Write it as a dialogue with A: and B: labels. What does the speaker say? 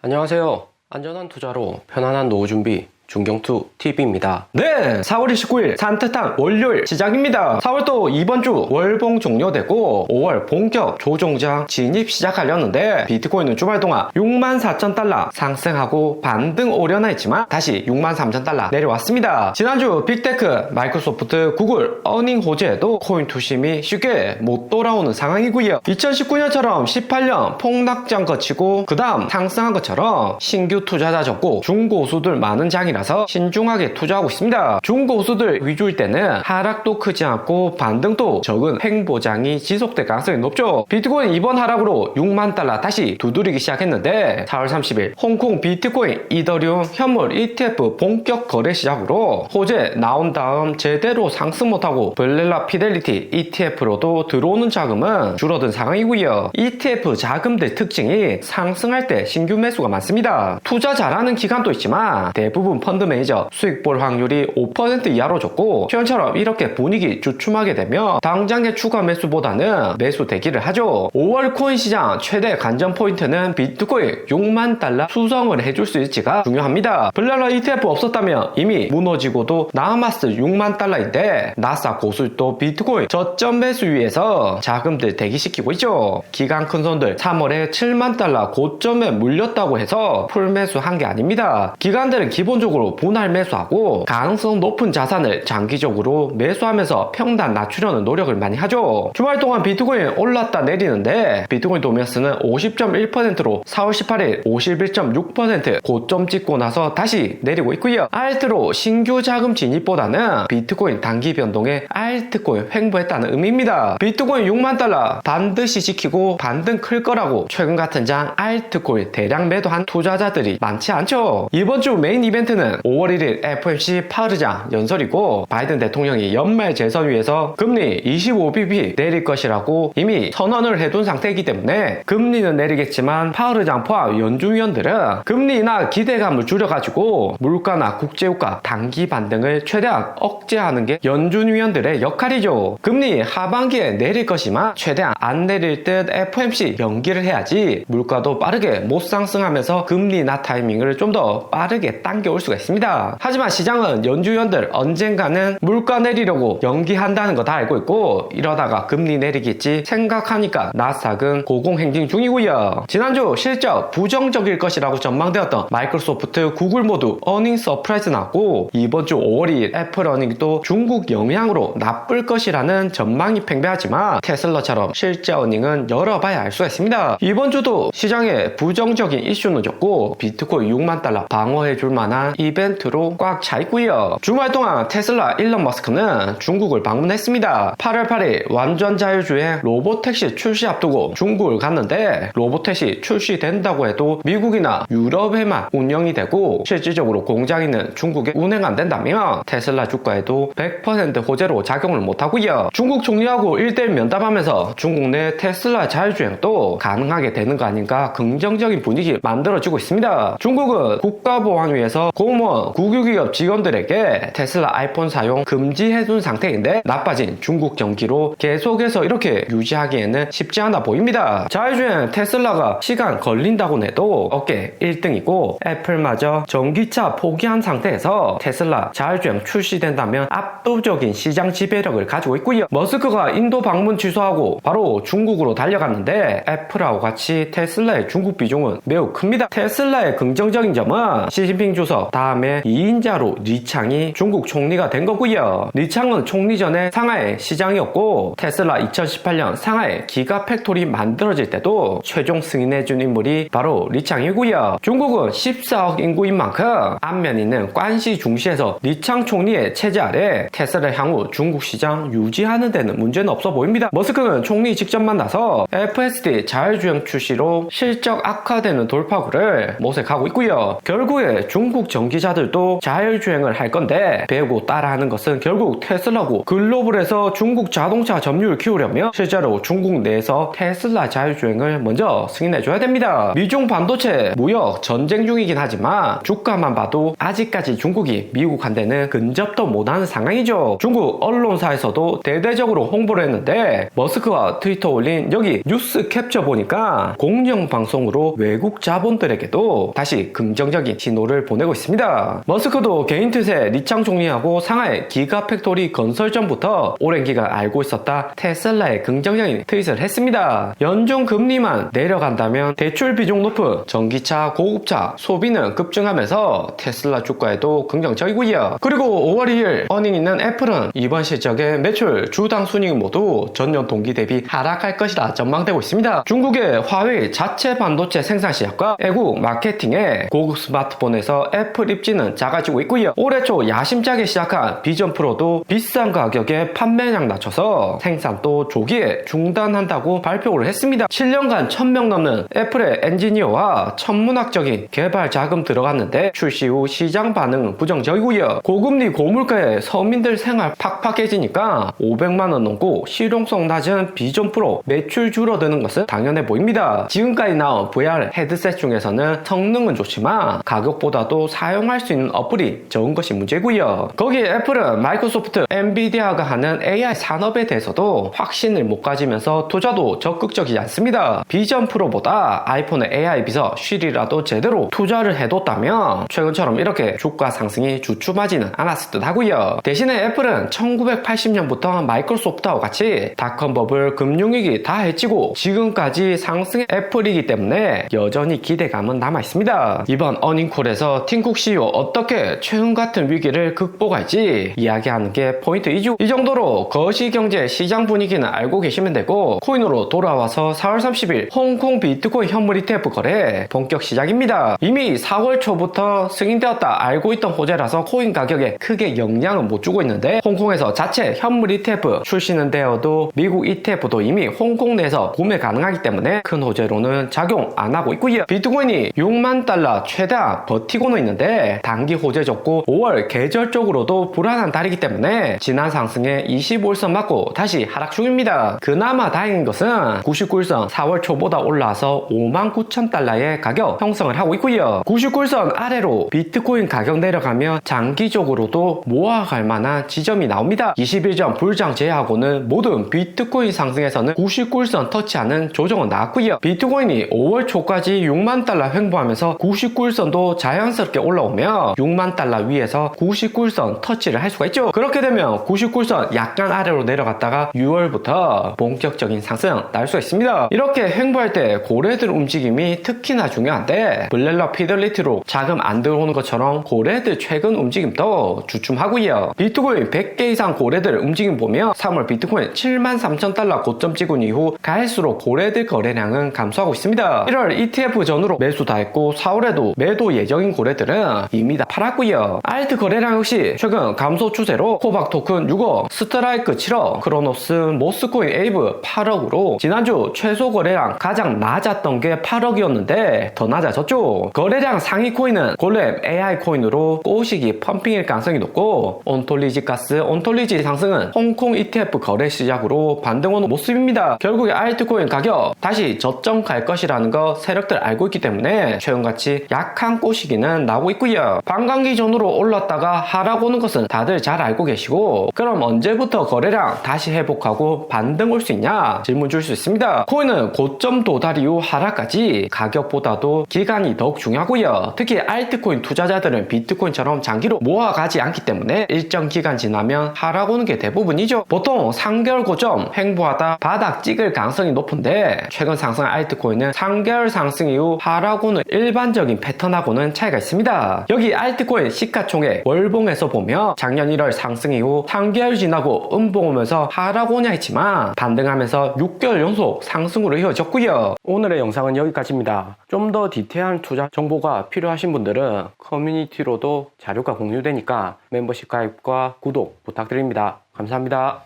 A: 안녕하세요. 안전한 투자로 편안한 노후 준비 중경투TV입니다.
B: 네, 4월 29일 산뜻한 월요일 시작입니다. 4월도 이번 주 월봉 종료되고 5월 본격 조종장 진입 시작하려는데 비트코인은 주말 동안 64,000달러 상승하고 반등 오려나 했지만 다시 63,000달러 내려왔습니다. 지난주 빅테크, 마이크로소프트, 구글 어닝 호재에도 코인 투심이 쉽게 못 돌아오는 상황이고요. 2019년처럼 18년 폭락장 거치고 그 다음 상승한 것처럼 신규 투자자 적고 중고수들 많은 장이라 신중하게 투자하고 있습니다. 중고수들 위주일 때는 하락도 크지 않고 반등도 적은 횡보장이 지속될 가능성이 높죠. 비트코인 이번 하락으로 6만 달러 다시 두드리기 시작했는데 4월 30일 홍콩 비트코인 이더리움 현물 ETF 본격 거래 시작으로 호재 나온 다음 제대로 상승 못하고 블렐라 피델리티 ETF로도 들어오는 자금은 줄어든 상황이고요. ETF 자금들 특징이 상승할 때 신규 매수가 많습니다. 투자 잘하는 기간도 있지만 대부분 펀드 매니저 수익 볼 확률이 5% 이하로 줬고 현처럼 이렇게 분위기 주춤하게 되면 당장의 추가 매수보다는 매수 대기를 하죠. 5월 코인 시장 최대 관전 포인트는 비트코인 6만 달러 수성을 해줄 수 있을지가 중요합니다. 블렐라 ETF 없었다면 이미 무너지고도 남았을 6만 달러인데 나스닥 고수도 비트코인 저점 매수 위에서 자금들 대기시키고 있죠. 기간 큰 손들 3월에 7만 달러 고점에 물렸다고 해서 풀매수 한 게 아닙니다. 기관들은 기본적으로 분할 매수하고 가능성 높은 자산을 장기적으로 매수하면서 평단 낮추려는 노력을 많이 하죠. 주말 동안 비트코인 올랐다 내리는데 비트코인 도미너스는 50.1%로 4월 18일 51.6% 고점 찍고 나서 다시 내리고 있고요. 알트로 신규 자금 진입보다는 비트코인 단기 변동에 알트코인 횡보했다는 의미입니다. 비트코인 6만 달러 반드시 지키고 반등 클 거라고 최근 같은 장 알트코인 대량 매도한 투자자들이 많지 않죠. 이번 주 메인 이벤트는 5월 1일 FOMC 파르장 연설이고 바이든 대통령이 연말 재선 위에서 금리 25bp 내릴 것이라고 이미 선언을 해둔 상태이기 때문에 금리는 내리겠지만 파르장 포함 연준위원들은 금리 인하 기대감을 줄여가지고 물가나 국제유가 단기 반등을 최대한 억제하는 게 연준위원들의 역할이죠. 금리 하반기에 내릴 것이지만 최대한 안 내릴 듯 FOMC 연기를 해야지 물가도 빠르게 못 상승하면서 금리 인하 타이밍을 좀 더 빠르게 당겨올 수가 있습니다. 하지만 시장은 연준위원들 언젠가는 물가 내리려고 연기한다는 거 다 알고 있고 이러다가 금리 내리겠지 생각하니까 나스닥은 고공행진 중이고요. 지난주 실적 부정적일 것이라고 전망되었던 마이크로소프트, 구글 모두 어닝 서프라이즈 나왔고 이번 주 5월 2일 애플 어닝도 중국 영향으로 나쁠 것이라는 전망이 팽배하지만 테슬라처럼 실제 어닝은 열어봐야 알 수가 있습니다. 이번 주도 시장에 부정적인 이슈는 적고 비트코인 6만 달러 방어해줄 만한 이벤트로 꽉 차 있고요. 주말 동안 테슬라 일론 머스크는 중국을 방문했습니다. 8월 8일 완전 자율주행 로보택시 출시 앞두고 중국을 갔는데 로보택시 출시된다고 해도 미국이나 유럽에만 운영이 되고 실질적으로 공장이는 중국에 운행 안 된다면 테슬라 주가에도 100% 호재로 작용을 못하고요. 중국 총리하고 1대1 면담하면서 중국 내 테슬라 자율주행도 가능하게 되는 거 아닌가 긍정적인 분위기 만들어지고 있습니다. 중국은 국가보안 위해서 공무원, 국유기업 직원들에게 테슬라 아이폰 사용 금지해둔 상태인데 나빠진 중국 경기로 계속해서 이렇게 유지하기에는 쉽지 않아 보입니다. 자율주행 테슬라가 시간 걸린다고 해도 업계 1등이고 애플마저 전기차 포기한 상태에서 테슬라 자율주행 출시된다면 압도적인 시장 지배력을 가지고 있고요. 머스크가 인도 방문 취소하고 바로 중국으로 달려갔는데 애플하고 같이 테슬라의 중국 비중은 매우 큽니다. 테슬라의 긍정적인 점은 시진핑 주석 다음에 2인자로 리창이 중국 총리가 된 거고요. 리창은 총리 전에 상하이 시장이었고 테슬라 2018년 상하이 기가팩토리 만들어질 때도 최종 승인해준 인물이 바로 리창이고요. 중국은 14억 인구인 만큼 안면 있는 관시 중시에서 리창 총리의 체제 아래 테슬라 향후 중국 시장 유지하는 데는 문제는 없어 보입니다. 머스크는 총리 직접 만나서 FSD 자율주행 출시로 실적 악화되는 돌파구를 모색하고 있고요. 결국에 중국 정부 전기자들도 자율주행을 할 건데 배우고 따라하는 것은 결국 테슬라고 글로벌에서 중국 자동차 점유율을 키우려면 실제로 중국 내에서 테슬라 자율주행을 먼저 승인해줘야 됩니다. 미중 반도체 무역 전쟁 중이긴 하지만 주가만 봐도 아직까지 중국이 미국한테는 근접도 못하는 상황이죠. 중국 언론사에서도 대대적으로 홍보를 했는데 머스크가 트위터 올린 여기 뉴스 캡처 보니까 공영방송으로 외국 자본들에게도 다시 긍정적인 신호를 보내고 있습니다. 머스크도 개인 탓에 리창 총리하고 상하이 기가팩토리 건설 전부터 오랜 기간 알고 있었다 테슬라에 긍정적인 트윗을 했습니다. 연중 금리만 내려간다면 대출 비중 높은 전기차, 고급차 소비는 급증하면서 테슬라 주가에도 긍정적이고요. 그리고 5월 2일 어닝 있는 애플은 이번 실적에 매출, 주당 순이익 모두 전년 동기 대비 하락할 것이라 전망되고 있습니다. 중국의 화웨이 자체 반도체 생산 시작과 애국 마케팅에 고급 스마트폰에서 애플 입지는 작아지고 있고요. 올해 초 야심차게 시작한 비전 프로도 비싼 가격에 판매량 낮춰서 생산도 조기에 중단한다고 발표를 했습니다. 7년간 1000명 넘는 애플의 엔지니어와 천문학적인 개발 자금 들어갔는데 출시 후 시장 반응은 부정적이고요. 고금리 고물가에 서민들 생활 팍팍해지니까 500만원 넘고 실용성 낮은 비전 프로 매출 줄어드는 것은 당연해 보입니다. 지금까지 나온 VR 헤드셋 중에서는 성능은 좋지만 가격보다도 사용할 수 있는 어플이 적은 것이 문제고요. 거기에 애플은 마이크로소프트, 엔비디아가 하는 AI 산업에 대해서도 확신을 못 가지면서 투자도 적극적이지 않습니다. 비전 프로보다 아이폰의 AI 비서 쉴이라도 제대로 투자를 해뒀다면 최근처럼 이렇게 주가 상승이 주춤하지는 않았을 듯 하고요. 대신에 애플은 1980년부터 마이크로소프트와 같이 닷컴 버블 금융위기 다 해치고 지금까지 상승의 애플이기 때문에 여전히 기대감은 남아있습니다. 이번 어닝콜에서 팀쿡 CEO 어떻게 최근 같은 위기를 극복할지 이야기하는 게 포인트이죠. 이 정도로 거시경제 시장 분위기는 알고 계시면 되고 코인으로 돌아와서 4월 30일 홍콩 비트코인 현물 ETF 거래 본격 시작입니다. 이미 4월 초부터 승인되었다 알고 있던 호재라서 코인 가격에 크게 영향은 못 주고 있는데 홍콩에서 자체 현물 ETF 출시는 되어도 미국 ETF도 이미 홍콩 내에서 구매 가능하기 때문에 큰 호재로는 작용 안 하고 있고요. 비트코인이 6만 달러 최대한 버티고는 있는데 단기 호재 줬고 5월 계절적으로도 불안한 달이기 때문에 지난 상승에 25일선 맞고 다시 하락 중입니다. 그나마 다행인 것은 99일선 4월 초보다 올라와서 59,000달러의 가격 형성을 하고 있고요. 99일선 아래로 비트코인 가격 내려가면 장기적으로도 모아갈 만한 지점이 나옵니다. 20일 전 불장 제외하고는 모든 비트코인 상승에서는 99일선 터치하는 조정은 나왔고요. 비트코인이 5월 초까지 6만 달러 횡보하면서 99일선도 자연스럽게 올라오며 6만 달러 위에서 99일선 터치를 할 수가 있죠. 그렇게 되면 99일선 약간 아래로 내려갔다가 6월부터 본격적인 상승 날 수가 있습니다. 이렇게 횡보할 때 고래들 움직임이 특히나 중요한데 블렐러 피델리티로 자금 안 들어오는 것처럼 고래들 최근 움직임도 주춤하고요. 비트코인 100개 이상 고래들 움직임 보면 3월 비트코인 73,000달러 고점 찍은 이후 갈수록 고래들 거래량은 감소하고 있습니다. 1월 ETF 전후로 매수 다 했고 4월에도 매도 예정인 고래들은 이미 다 팔았고요. 알트 거래량 역시 최근 감소 추세로 코박 토큰 6억, 스트라이크 7억, 크로노스, 모스코인 에이브 8억으로 지난주 최소 거래량 가장 낮았던 게 8억이었는데 더 낮아졌죠. 거래량 상위 코인은 골렘 AI 코인으로 꼬시기 펌핑일 가능성이 높고 온톨리지 가스, 온톨리지 상승은 홍콩 ETF 거래 시작으로 반등하는 모습입니다. 결국에 알트코인 가격 다시 저점 갈 것이라는 거 세력들 알고 있기 때문에 최근같이 약한 꼬시기는 나오고 있고요. 반감기 전으로 올랐다가 하락 오는 것은 다들 잘 알고 계시고 그럼 언제부터 거래량 다시 회복하고 반등 올 수 있냐 질문 줄 수 있습니다. 코인은 고점 도달 이후 하락까지 가격보다도 기간이 더욱 중요하고요. 특히 알트코인 투자자들은 비트코인처럼 장기로 모아가지 않기 때문에 일정 기간 지나면 하락 오는 게 대부분이죠. 보통 3개월 고점 횡보하다 바닥 찍을 가능성이 높은데 최근 상승 알트코인은 3개월 상승 이후 하락 오는 일반적인 패턴하고는 차이가 있습니다. 여기 알트코인 시가총액 월봉에서 보면 작년 1월 상승 이후 3개월 지나고 음봉 오면서 하락 오냐 했지만 반등하면서 6개월 연속 상승으로 이어졌고요. 오늘의 영상은 여기까지입니다. 좀 더 디테일한 투자 정보가 필요하신 분들은 커뮤니티로도 자료가 공유되니까 멤버십 가입과 구독 부탁드립니다. 감사합니다.